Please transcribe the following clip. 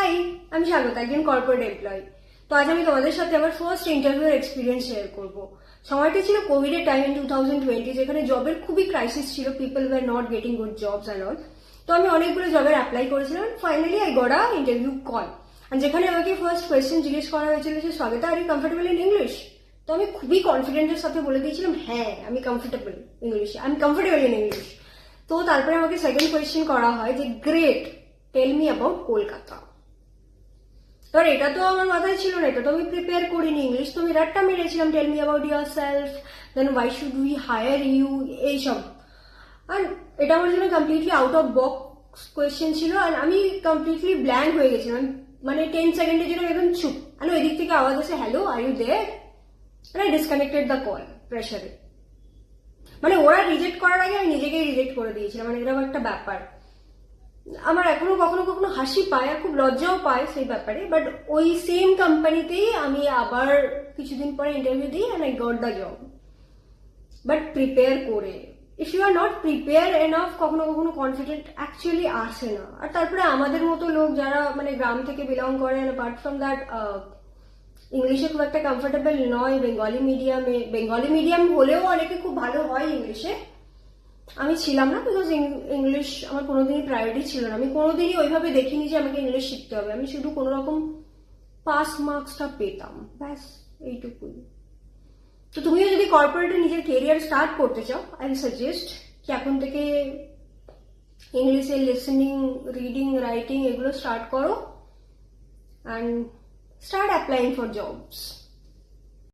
High, আমি স্বাগত, একজন কর্পোরেট এমপ্লয়ি। তো আজ আমি তোমাদের সাথে আমার ফার্স্ট ইন্টারভিউর এক্সপিরিয়েন্স শেয়ার করব। সময়টা ছিল কোভিডের টাইম ইন 2020, যেখানে জবের খুবই ক্রাইসিস ছিল, people were not getting good jobs and all. তো আমি অনেকগুলো জবের অ্যাপ্লাই করেছিলাম, finally I got a interview call. আর যেখানে আমাকে ফার্স্ট কোয়েশ্চেন জিজ্ঞেস করা হয়েছিল যে Swagata, are you comfortable in English? তো আমি খুবই কনফিডেন্টের সাথে বলে দিয়েছিলাম হ্যাঁ আমি কমফোর্টেবল ইংলিশে, I am comfortable in English. তো তারপরে আমাকে সেকেন্ড কোয়েশ্চেন করা হয় যে great, tell me about Kolkata. ধর এটা তো আমার মাথায় ছিল না, এটা তো আমি প্রিপেয়ার করিনি, ইংলিশ তো আমি রাট্টা মেরেছিলাম, tell me about yourself, then why should we hire you, এইসব। আর এটা আমার জন্য completely out of box question ছিল, আর আমি কমপ্লিটলি ব্ল্যাঙ্ক হয়ে গেছিলাম। মানে 10 সেকেন্ডের জন্য একদম চুপ। আর এদিক থেকে আওয়াজ আছে, hello are you there, I disconnected the call প্রেসারে। মানে ওরা রিজেক্ট করার আগে আমি নিজেকেই রিজেক্ট করে দিয়েছিলাম, মানে এরকম একটা ব্যাপার। আমার এখনো কখনো কখনো হাসি পায় আর খুব লজ্জাও পায় সেই ব্যাপারে, বাট ওই সেম কোম্পানিতেই আমি আবার কিছুদিন পরে ইন্টারভিউ দিই and I got the job. But prepare করে, if you are not prepare enough, কখনো কখনো কনফিডেন্ট অ্যাকচুয়ালি আসে না। আর তারপরে আমাদের মতো লোক যারা মানে গ্রাম থেকে বিলং করে, অ্যাপার্ট ফ্রম দ্যাট ইংলিশে খুব একটা কমফোর্টেবল নয়, বেঙ্গলি মিডিয়াম হলেও অনেকে খুব ভালো হয় ইংলিশে, আমি ছিলাম না। বিকজ ইংলিশ আমার কোনোদিনই প্রায়োরিটি ছিল না। আমি কোনোদিনই ওইভাবে দেখিনি যে আমাকে ইংলিশ শিখতে হবে, আমি শুধু কোনো রকম পাস মার্কসটা পেতাম, ব্যাস এইটুকুই। তো তুমিও যদি কর্পোরেটে নিজের কেরিয়ার স্টার্ট করতে চাও, আই সাজেস্ট কি এখন থেকে ইংলিশে লিসনিং, রিডিং, রাইটিং এগুলো স্টার্ট করো and start applying for jobs.